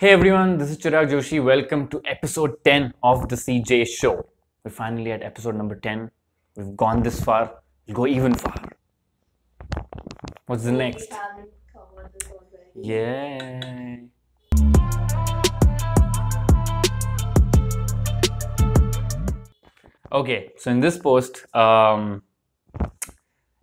Hey everyone, this is Chirag Joshi. Welcome to episode 10 of the CJ Show. We're finally at episode number 10. We've gone this far, we'll go even far. What's the next? We haven't covered this already. Yay! Okay, so in this post,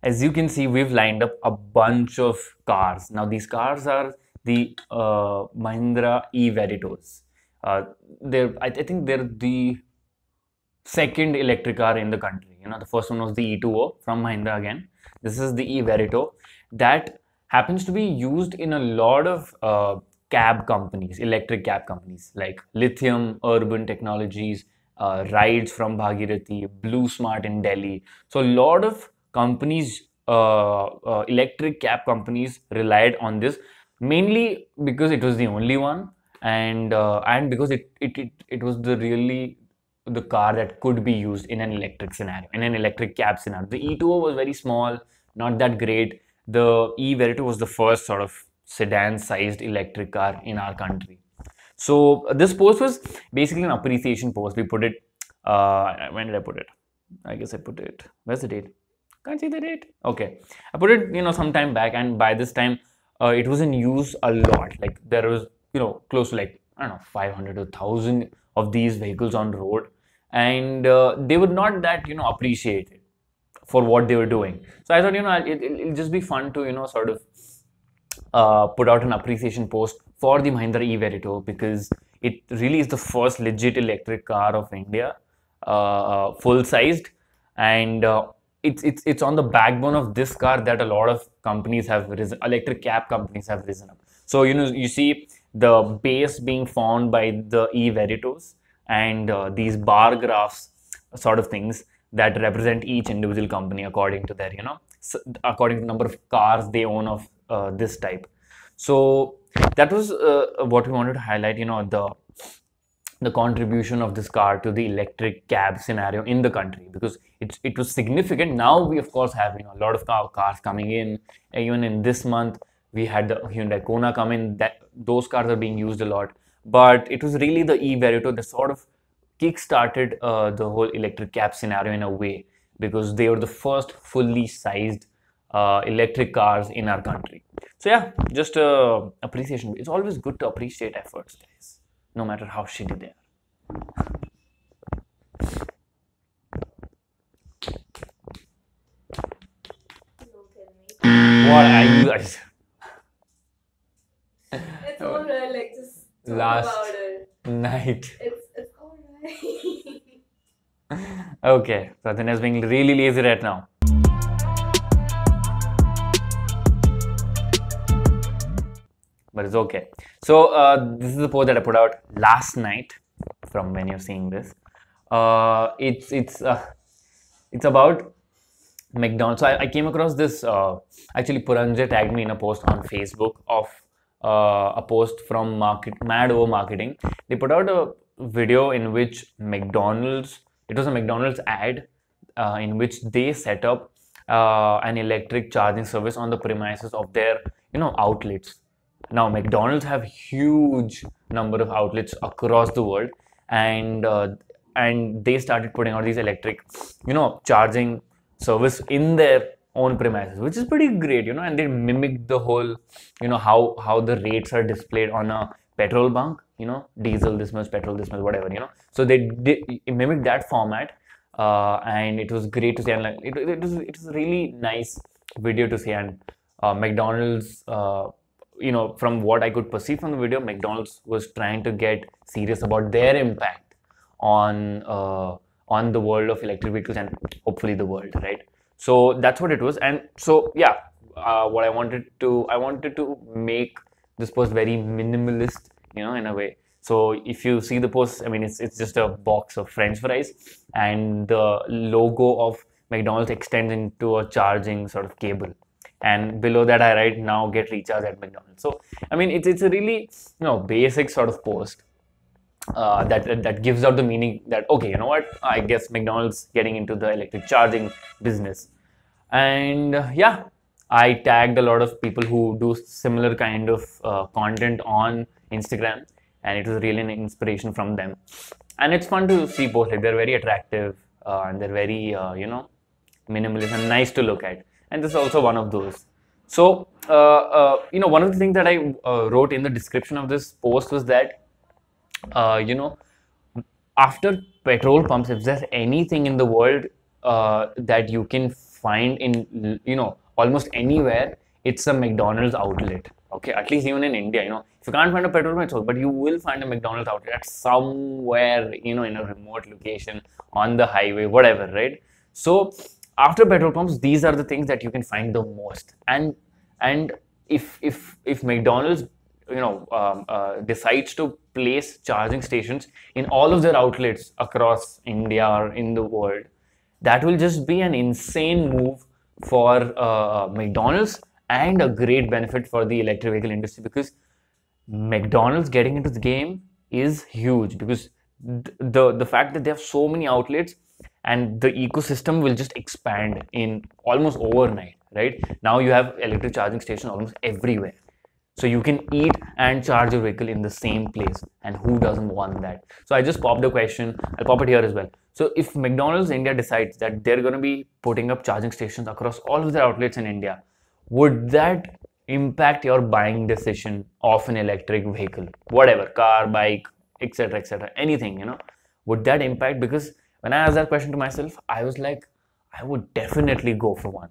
as you can see, we've lined up a bunch of cars. Now, these cars are the Mahindra e-Veritos. I think they're the second electric car in the country. The first one was the E2O from Mahindra again. This is the e-Verito that happens to be used in a lot of cab companies, electric cab companies like Lithium, Urban Technologies, Rides from Bhagirathi, Blue Smart in Delhi. So a lot of companies, electric cab companies, relied on this mainly because it was the only one, and because it was the car that could be used in an electric scenario, in an electric cab scenario. The E2O was very small, not that great. The e-Verito was the first sort of sedan-sized electric car in our country. So this post was basically an appreciation post. We put it, when did I put it? I guess I put it, where's the date? Can't see the date. Okay, I put it, some time back, and by this time, it was in use a lot. Like there was, close to like, I don't know, 500 to 1,000 of these vehicles on the road, and they were not that, appreciated for what they were doing. So I thought, it'll just be fun to, sort of put out an appreciation post for the Mahindra e-Verito because it really is the first legit electric car of India, full-sized, and it's on the backbone of this car that a lot of companies have risen, electric cab companies have risen up. So you see the base being formed by the e-Veritos and these bar graphs sort of things that represent each individual company according to their according to the number of cars they own of this type. So that was what we wanted to highlight, the contribution of this car to the electric cab scenario in the country, because it was significant. Now we of course have a lot of cars coming in. Even in this month we had the Hyundai Kona come in. That those cars are being used a lot, but it was really the e-Verito that sort of kick-started the whole electric cab scenario in a way, because they were the first fully sized electric cars in our country. So yeah, just appreciation. It's always good to appreciate efforts, guys, no matter how shitty they are. Don't tell me. What are you guys? It's alright, like just talk Last about it. night. It's alright. Okay, Pratin is being really lazy right now. But it's okay. So this is the post that I put out last night. From when you're seeing this, it's about McDonald's. So I came across this. Actually, Puranjay tagged me in a post on Facebook of a post from Mad Over Marketing. They put out a video in which McDonald's. It was a McDonald's ad in which they set up an electric charging service on the premises of their outlets. Now McDonald's have huge number of outlets across the world, and they started putting out these electric charging service in their own premises, which is pretty great, and they mimic the whole how the rates are displayed on a petrol bunk, diesel this much, petrol this much, whatever, so they mimic that format, and it was great to see, and like it was a really nice video to see. And McDonald's, from what I could perceive from the video, McDonald's was trying to get serious about their impact on the world of electric vehicles and hopefully the world, right? So that's what it was. And so yeah, what I wanted to make this post very minimalist, in a way. So if you see the post, I mean, it's just a box of French fries, and the logo of McDonald's extends into a charging sort of cable. And below that I write, now get recharged at McDonald's. So I mean, it's a really basic sort of post that gives out the meaning that, okay, you know what, I guess McDonald's getting into the electric charging business. And yeah, I tagged a lot of people who do similar kind of content on Instagram, and it was really an inspiration from them. And it's fun to see both. Like they're very attractive and they're very minimalist and nice to look at. And this is also one of those. So one of the things that I wrote in the description of this post was that uh, you know after petrol pumps, if there's anything in the world that you can find in almost anywhere, it's a McDonald's outlet. Okay, at least even in India, if you can't find a petrol pump, it's okay, but you will find a McDonald's outlet at somewhere, in a remote location on the highway, whatever, right? So after petrol pumps, these are the things that you can find the most. And if McDonald's decides to place charging stations in all of their outlets across India or in the world, that will just be an insane move for McDonald's and a great benefit for the electric vehicle industry, because McDonald's getting into the game is huge, because the fact that they have so many outlets and the ecosystem will just expand in almost overnight, right? Now you have electric charging stations almost everywhere. So you can eat and charge your vehicle in the same place, and who doesn't want that? So I just popped a question. I'll pop it here as well. So if McDonald's India decides that they're going to be putting up charging stations across all of their outlets in India, would that impact your buying decision of an electric vehicle, whatever, car, bike, etc., anything, would that impact? Because when I asked that question to myself, I was like, I would definitely go for one,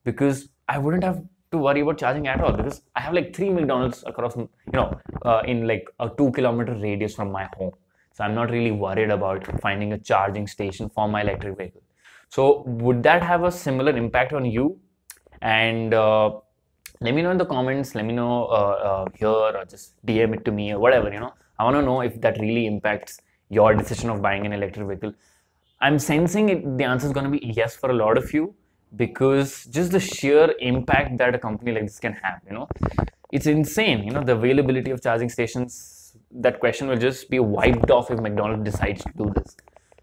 because I wouldn't have to worry about charging at all, because I have like 3 McDonald's across, in like a 2 kilometer radius from my home. So I'm not really worried about finding a charging station for my electric vehicle. So would that have a similar impact on you? And let me know in the comments. Let me know here, or just DM it to me or whatever. I want to know if that really impacts your decision of buying an electric vehicle. I'm sensing the answer is going to be yes for a lot of you, because just the sheer impact that a company like this can have, it's insane. The availability of charging stations, that question will just be wiped off if McDonald's decides to do this.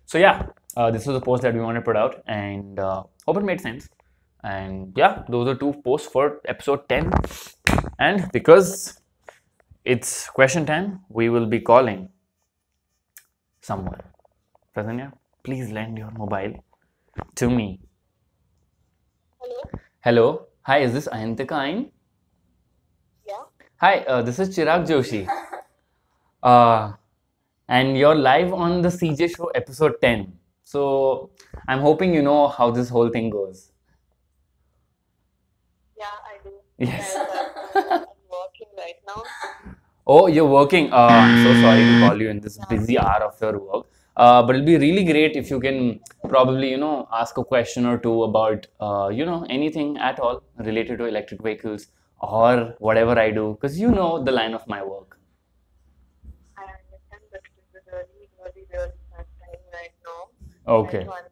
So yeah, this was a post that we want to put out, and hope it made sense. And yeah, those are 2 posts for episode 10. And because it's question time, we will be calling someone. Pradanya, please lend your mobile to me. Hello? Hello. Hi, is this Ayantika Ain? Yeah? Hi, this is Chirag Joshi. And you're live on the CJ Show episode 10. So I'm hoping you know how this whole thing goes. Yeah, I do. Yes. I'm working right now. Oh, you're working. I'm so sorry to call you in this busy hour of your work. But it'll be really great if you can probably, ask a question or two about, anything at all related to electric vehicles or whatever I do, because you know the line of my work. I understand, but it is a really bad time right now. Okay. I don't understand.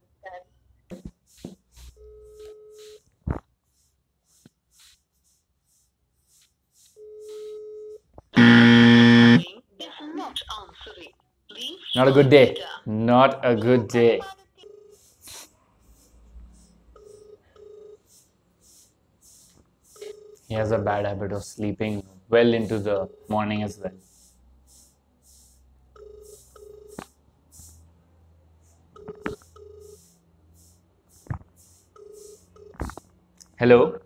Is not answering. Please Not a good day. Not a good day. He has a bad habit of sleeping well into the morning as well. Hello.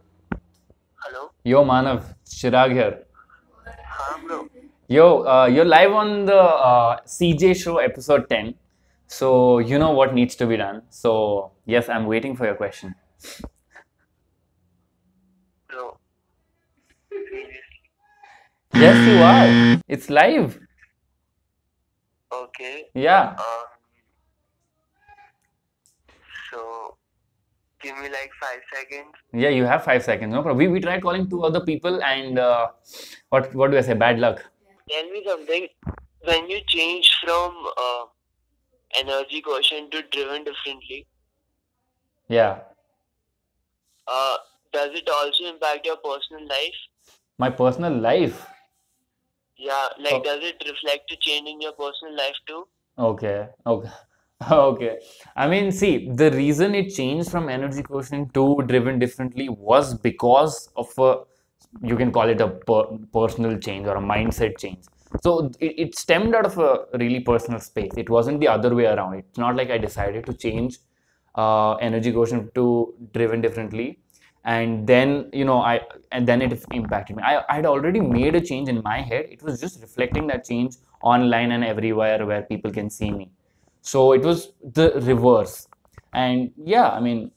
Hello? Yo, Manav. Chirag here. Bro. Yo, you're live on the CJ Show episode 10. So you know what needs to be done. So yes, I'm waiting for your question. Bro. Seriously? Yes, you are. It's live. Okay. Yeah. So, give me like 5 seconds. Yeah, you have 5 seconds. No problem. We tried calling 2 other people, and what do I say? Bad luck. Tell me something. When you change from energy quotient to driven differently, Yeah. does it also impact your personal life? My personal life. Yeah, like Oh. does it reflect a change in your personal life too? Okay. Okay. Okay. I mean, see, the reason it changed from energy quotient to driven differently was because of you can call it a personal change or a mindset change. So it stemmed out of a really personal space. It wasn't the other way around. It's not like I decided to change energy quotient to driven differently, and then it impacted me. I had already made a change in my head. It was just reflecting that change online and everywhere where people can see me. So it was the reverse. And yeah, I mean,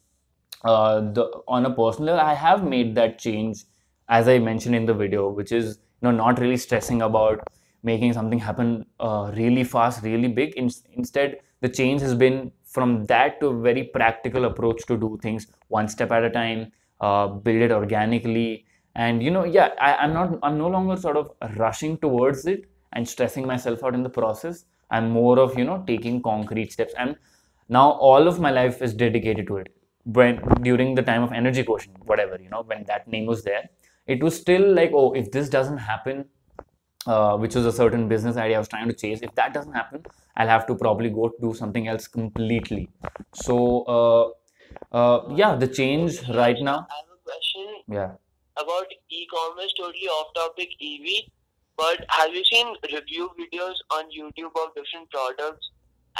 on a personal level, I have made that change, as I mentioned in the video, which is not really stressing about making something happen really fast, really big. Instead, the change has been from that to a very practical approach to do things one step at a time, build it organically, and yeah, I'm no longer sort of rushing towards it and stressing myself out in the process. I'm more of taking concrete steps, and now all of my life is dedicated to it. When during the time of energy quotient, whatever, when that name was there, it was still like, oh, if this doesn't happen, which was a certain business idea I was trying to chase, if that doesn't happen, I'll have to probably go do something else completely. So yeah, the change right now. I have a question Yeah. about e-commerce, totally off topic EV, but have you seen review videos on YouTube of different products?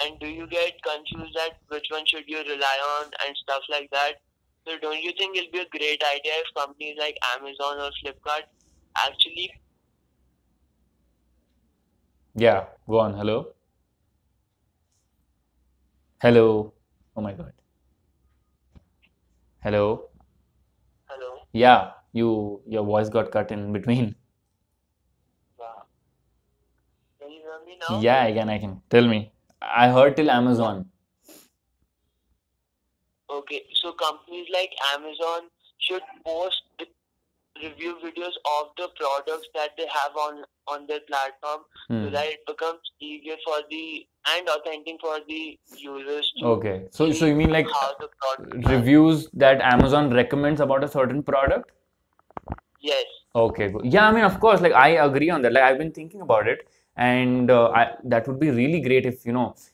And do you get confused that which one should you rely on and stuff like that? So don't you think it'll be a great idea if companies like Amazon or Flipkart actually... Yeah, go on. Hello. Hello. Oh my God. Hello. Hello? Yeah, your voice got cut in between. Wow. Can you hear me now? Yeah, I can. Tell me. I heard till Amazon. Okay, so companies like Amazon should post the review videos of the products that they have on their platform, so that it becomes easier for the and authentic for the users to Okay. So see you mean like how the products are. reviews that Amazon recommends about a certain product? Yes. Okay, good. Yeah, I mean, of course, like I agree on that. Like I've been thinking about it, and that would be really great if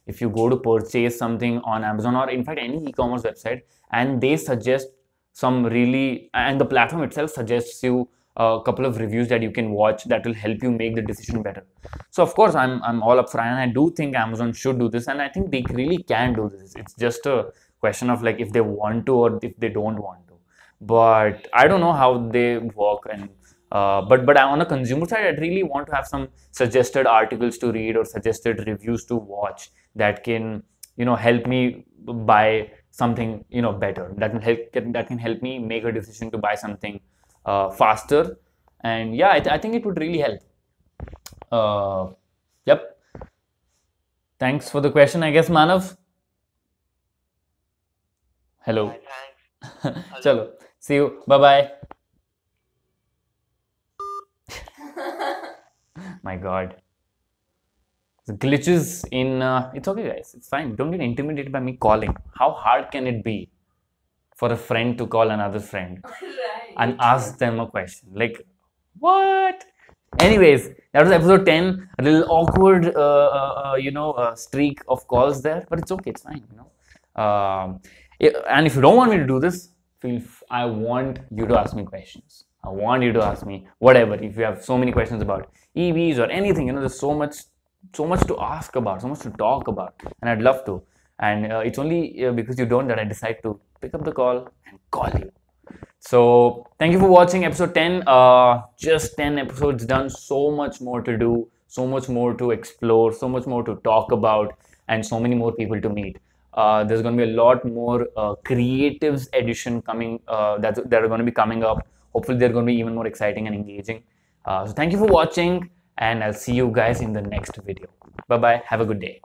if you go to purchase something on Amazon or in fact any e-commerce website, and they suggest some really, and the platform itself suggests you a couple of reviews that you can watch that will help you make the decision better. So of course, I'm all up for it, and I do think Amazon should do this, and I think they really can do this. It's just a question of like if they want to or if they don't want to. But I don't know how they work, and but on a consumer side, I'd really want to have some suggested articles to read or suggested reviews to watch that can help me buy something better, that can help me make a decision to buy something faster. And yeah, I think it would really help. Yep. Thanks for the question, I guess, Manav. Hello. Thanks. Chalo. See you. Bye bye. My God. The glitches in. It's okay, guys. It's fine. Don't get intimidated by me calling. How hard can it be for a friend to call another friend and ask them a question? Like, what? Anyways, that was episode 10. A little awkward, streak of calls there, but it's okay. It's fine, and if you don't want me to do this, I want you to ask me questions. I want you to ask me whatever. If you have so many questions about EVs or anything, there's so much to ask about, so much to talk about, and I'd love to. And it's only because you don't that I decide to pick up the call and call you. So thank you for watching episode 10. Just 10 episodes done. So much more to do, so much more to explore, so much more to talk about, and so many more people to meet. There's going to be a lot more creatives edition coming that are going to be coming up. Hopefully they're going to be even more exciting and engaging. So thank you for watching, and I'll see you guys in the next video. Bye bye. Have a good day.